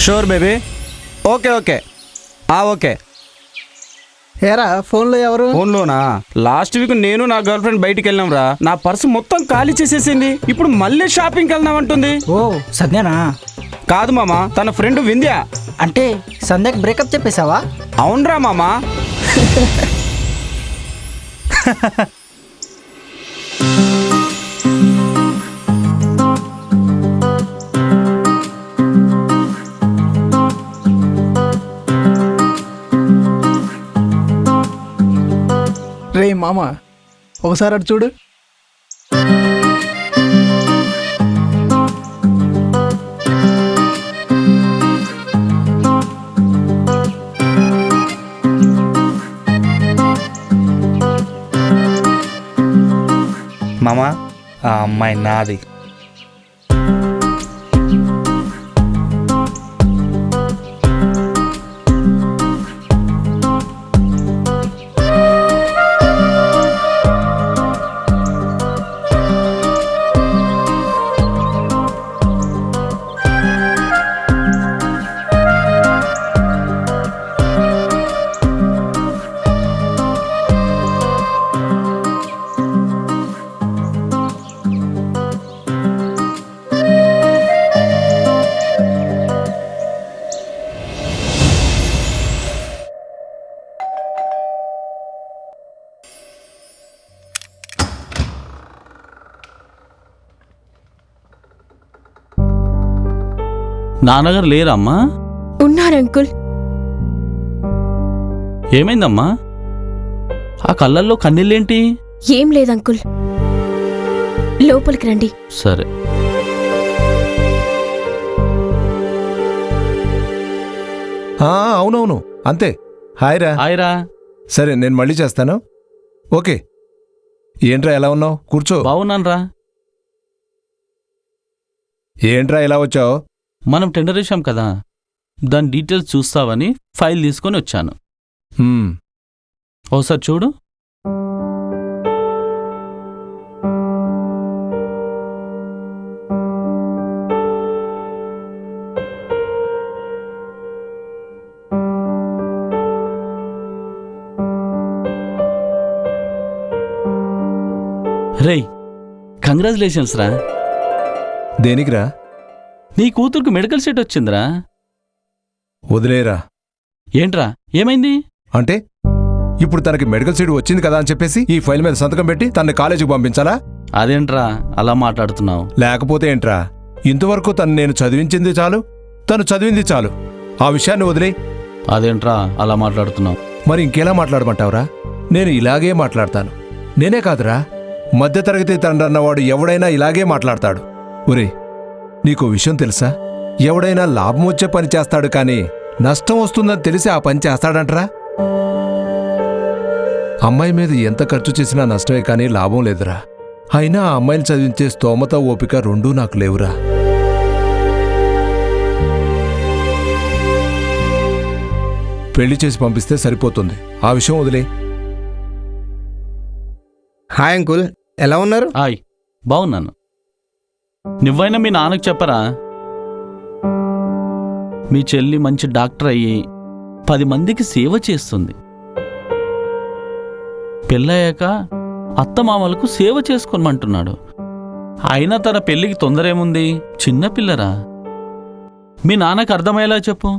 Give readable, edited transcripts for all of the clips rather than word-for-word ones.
Sure baby. Okay okay okay. ఏరా ఫోన్లో ఎవరు? ఫోన్లోనా? లాస్ట్ వీక్ నేను నా గర్ల్ ఫ్రెండ్ బయటికి వెళ్ళాం రా. నా పర్సు మొత్తం ఖాళీ చేసేసింది. ఇప్పుడు మళ్ళీ షాపింగ్కి వెళ్దాం అంటుంది. ఓ సంధ్యనా? కాదు మామా, తన ఫ్రెండ్ వింధ్య. అంటే సంధ్యకి బ్రేకప్ చెప్పేశావా? అవునరా మామా. రే మామ, ఒకసారి అటు చూడు. మామా, ఆ అమ్మాయి నాది. నాన్నగారు లేరమ్మా? ఉన్నారంకుల్. ఏమైందమ్మా? ఆ కళ్ళల్లో కన్నీళ్ళేంటి? ఏం లేదంకుల్, లోపలికి రండి. సరే. అవునవును అంతే. హాయ్రా. హాయ్రా. సరే నేను మళ్ళీ చేస్తాను. ఓకే. ఏంట్రా ఎలా ఉన్నావు? కూర్చో. బాగున్నాన్రా. ఏంట్రా ఎలా వచ్చావు? మనం టెండర్ వేసాం కదా, దాని డీటెయిల్స్ చూస్తావని ఫైల్ తీసుకొని వచ్చాను. ఓసారి చూడు. రేయ్, కంగ్రాచులేషన్స్ రా. దేనికిరా? నీ కూతురుకు మెడికల్ సీట్ వచ్చిందిరా. వదిలేరా. ఏంట్రా ఏమైంది? అంటే ఇప్పుడు తనకి మెడికల్ సీట్ వచ్చింది కదా అని చెప్పేసి ఈ ఫైల్ మీద సంతకం పెట్టి తనని కాలేజీకి పంపించాలా? అదేంట్రా అలా మాట్లాడుతున్నావు? లేకపోతే ఏంట్రా, ఇంతవరకు తను నేను చదివించింది చాలు, తను చదివింది చాలు. ఆ విషయాన్ని వదిలే. అదేంట్రా అలా మాట్లాడుతున్నావు? మరి ఇంకెలా మాట్లాడమంటావురా? నేను ఇలాగే మాట్లాడతాను. నేనే కాదురా, మధ్యతరగతి తండ్రన్నవాడు ఎవడైనా ఇలాగే మాట్లాడతాడు. ఒరే, నీకో విషయం తెలుసా? ఎవడైనా లాభం వచ్చే పని చేస్తాడు కానీ నష్టం వస్తుందని తెలిసి ఆ పని చేస్తాడంటరా. అమ్మాయి మీద ఎంత ఖర్చు చేసినా నష్టమే కానీ లాభం లేదురా. అయినా ఆ అమ్మాయిని చదివించే స్తోమత ఓపిక రెండూ నాకు లేవురా. పెళ్లి చేసి పంపిస్తే సరిపోతుంది. ఆ విషయం వదిలే. హాయ్ అంకుల్, ఎలా ఉన్నారు? హాయ్, బాగున్నాను. నువ్వైనా మీ నాన్నకు చెప్పరా? మీ చెల్లి మంచి డాక్టర్ అయ్యి 10 మందికి సేవ చేస్తుంది. పెళ్ళయ్యాక అత్తమామలకు సేవ చేసుకోమంటున్నాడు. అయినా తన పెళ్లికి తొందర ఏముంది? చిన్నపిల్లరా. మీ నాన్నకు అర్థమయ్యేలా చెప్పు.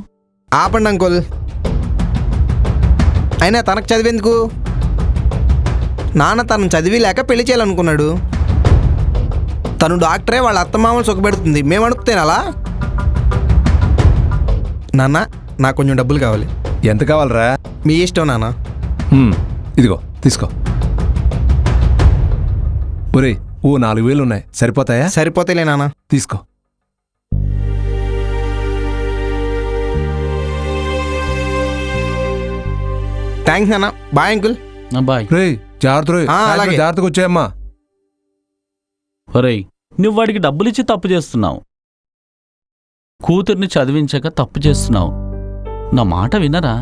ఆపండి అంకుల్. అయినా తనకు చదివేందుకు? నాన్న తను చదివి లేక పెళ్లి చేయాలనుకున్నాడు. తను డాక్టరే, వాళ్ళ అత్తమామలు సుఖపెడుతుంది. మేము అడుగుతాను అలా? నాన్న, నాకు కొంచెం డబ్బులు కావాలి. ఎంత కావాలరా? మీ ఇష్టం నాన్న. ఇదిగో తీసుకో. ఒరేయ్, ఓ 4,000 ఉన్నాయి, సరిపోతాయా? సరిపోతేలే నాన్న. తీసుకో. థ్యాంక్స్ నాన్న. Bye uncle. బాయ్. రేయ్ జాగ్రత్త రోయ్. అలాగే. జాగ్రత్తగా వచ్చాయమ్మా. ఒరేయ్, నువ్వు వాడికి డబ్బులిచ్చి తప్పు చేస్తున్నావు. కూతుర్ని చదివించక తప్పు చేస్తున్నావు. నా మాట వినరా?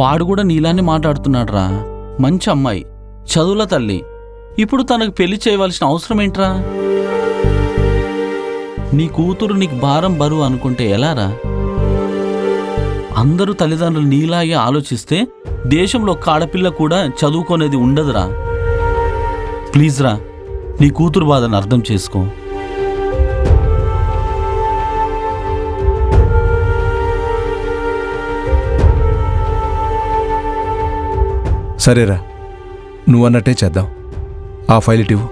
వాడు కూడా నీలానే మాట్లాడుతున్నాడురా. మంచి అమ్మాయి, చదువుల తల్లి. ఇప్పుడు తనకు పెళ్లి చేయవలసిన అవసరం ఏంట్రా? నీ కూతురు నీకు భారం బరువు అనుకుంటే ఎలారా? అందరూ తల్లిదండ్రులు నీలాగే ఆలోచిస్తే దేశంలో ఒక్క ఆడపిల్ల కూడా చదువుకోనేది ఉండదురా. ప్లీజ్ రా, నీ కూతురు బాధను అర్థం చేసుకో. సరేరా, నువ్వన్నట్టే చేద్దాం. ఆ ఫైల్ ఇటివ్వు.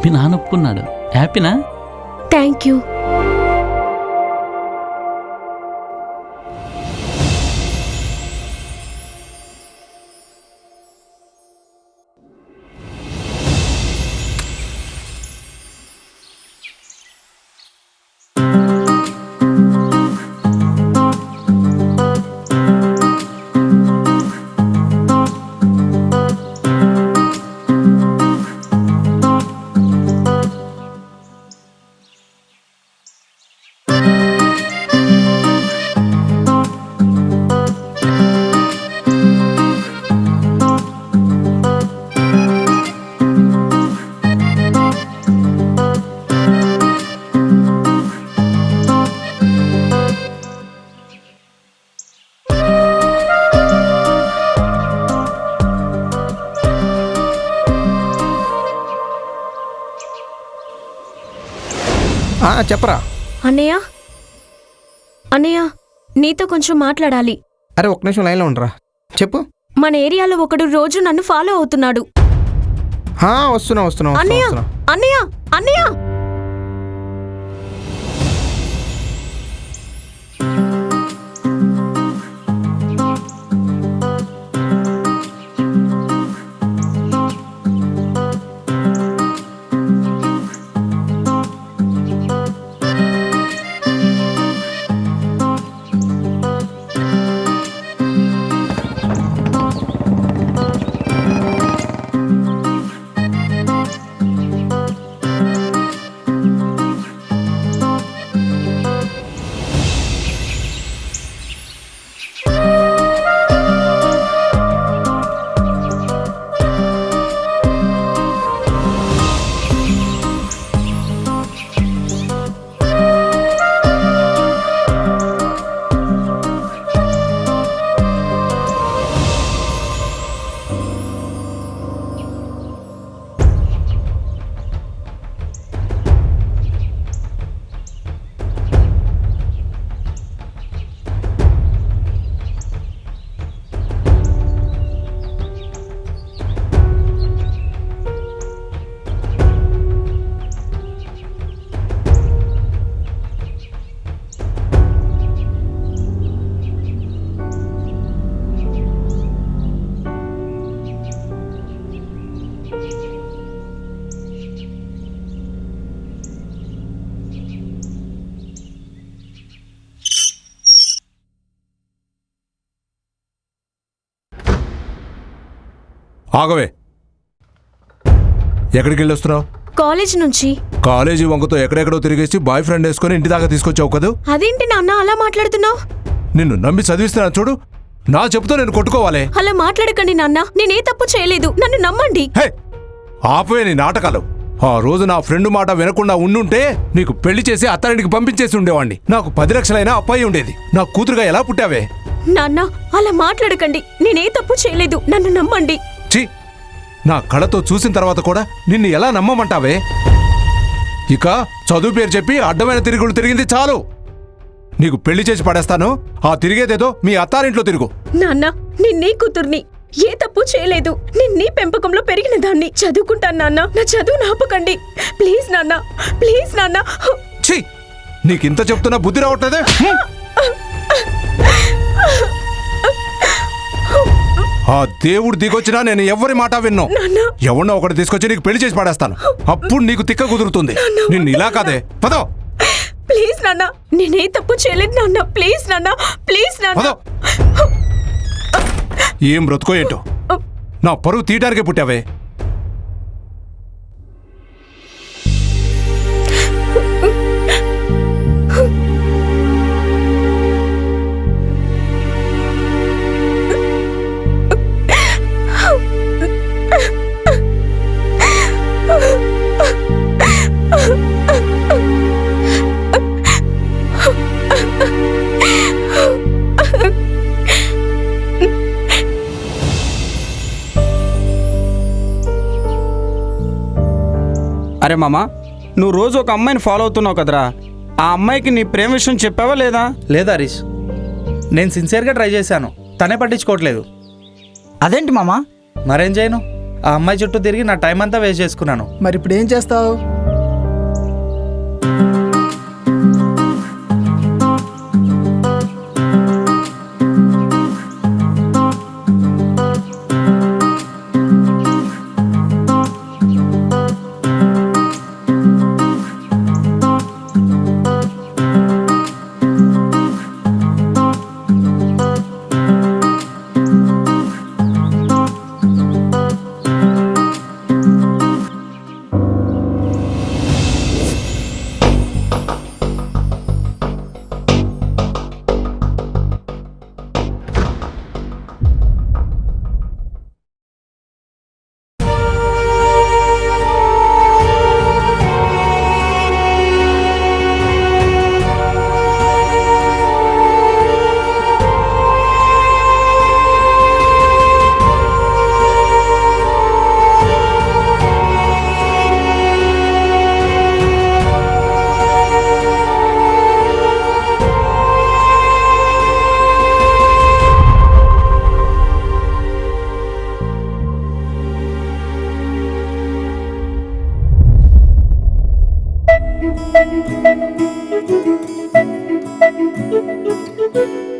మీ నాన్న ఒప్పుకున్నాడు. హ్యాపీనా? Thank you. చెప్పరా. అన్నయ్య, అన్నయ్య, నీతో కొంచెం మాట్లాడాలి. అరే ఒక్క నిమిషం లైన్లో ఉండరా. చెప్పు. మన ఏరియాలో ఒకడు రోజు నన్ను ఫాలో అవుతున్నాడు. వస్తున్నా. అన్నయ్య, అన్నయ్య, అన్నయ్య. ఆగవే. ఎక్కడికి వెళ్ళి వస్తున్నావు? కాలేజ్ నుంచి. కాలేజీ వంకతో ఎక్కడెక్కడో తిరిగేసి బాయ్ ఫ్రెండ్ వేసుకొని ఇంటి దాకా తీసుకొచ్చావు కదూ. అదేంటి నాన్న అలా మాట్లాడుతున్నావు? నిన్ను నమ్మి చదివిస్తున్నాను చూడు, నా చెబుతో నేను కొట్టుకోవాలే? అలా మాట్లాడకండి నాన్న, నేనే తప్పు చేయలేదు, నన్ను నమ్మండి. హే, ఆపే నీ నాటకాలు. ఆ రోజు నా ఫ్రెండ్ మాట వినకుండా ఉండుంటే నీకు పెళ్లి చేసి అత్తారింటికి పంపించేసి ఉండేవాడిని. నాకు 10 లక్షలైనా అప్పాయి ఉండేది. నా కూతురుగా ఎలా పుట్టావే? నాన్న అలా మాట్లాడకండి, నేనే తప్పు చేయలేదు, నన్ను నమ్మండి. ఛీ, నా కళ్ళతో చూసిన తర్వాత కూడా నిన్ను ఎలా నమ్మమంటావే? ఇక చదువు పేరు చెప్పి అడ్డమైన తిరుగులు తిరిగింది చాలు. నీకు పెళ్లి చేసి పడేస్తాను. ఆ తిరిగేదేదో మీ అత్తారింట్లో తిరుగు. నాన్న నేను నీ కూతుర్ని, ఏ తప్పు చేయలేదు. నేను నీ పెంపకంలో పెరిగిన దాన్ని. చదువుకుంటాను నాన్న, నా చదువు ఆపకండి ప్లీజ్ నాన్న, ప్లీజ్ నాన్న. ఛీ, నీకింత చెప్తున్నా బుద్ధి రావట్లేదే? ఆ దేవుడు దిగొచ్చినా నేను ఎవరి మాట విన్ను. ఎవరినో ఒకటి తీసుకొచ్చి నీకు పెళ్లి చేసి పడేస్తాను. అప్పుడు నీకు తిక్క కుదురుతుంది. నిన్ను ఇలా కాదే, పదో. ప్లీజ్ నాన్న, నేనే తప్పు చేయలేదు నాన్న, ప్లీజ్ నాన్న, ప్లీజ్ నాన్న. పదో. ఏం బ్రతుకో ఏంటో, నా పరువు తీయటానికే పుట్టావే. అరే మామ, నువ్వు రోజు ఒక అమ్మాయిని ఫాలో అవుతున్నావు కదరా, ఆ అమ్మాయికి నీ ప్రేమ విషయం చెప్పావా లేదా? లేదు హరీష్, నేను సిన్సియర్గా ట్రై చేశాను, తనే పట్టించుకోవట్లేదు. అదేంటి మామా? మరేం చేయను, ఆ అమ్మాయి చుట్టూ తిరిగి నా టైం అంతా వేస్ట్ చేసుకున్నాను. మరి ఇప్పుడు ఏం చేస్తావు? Thank you.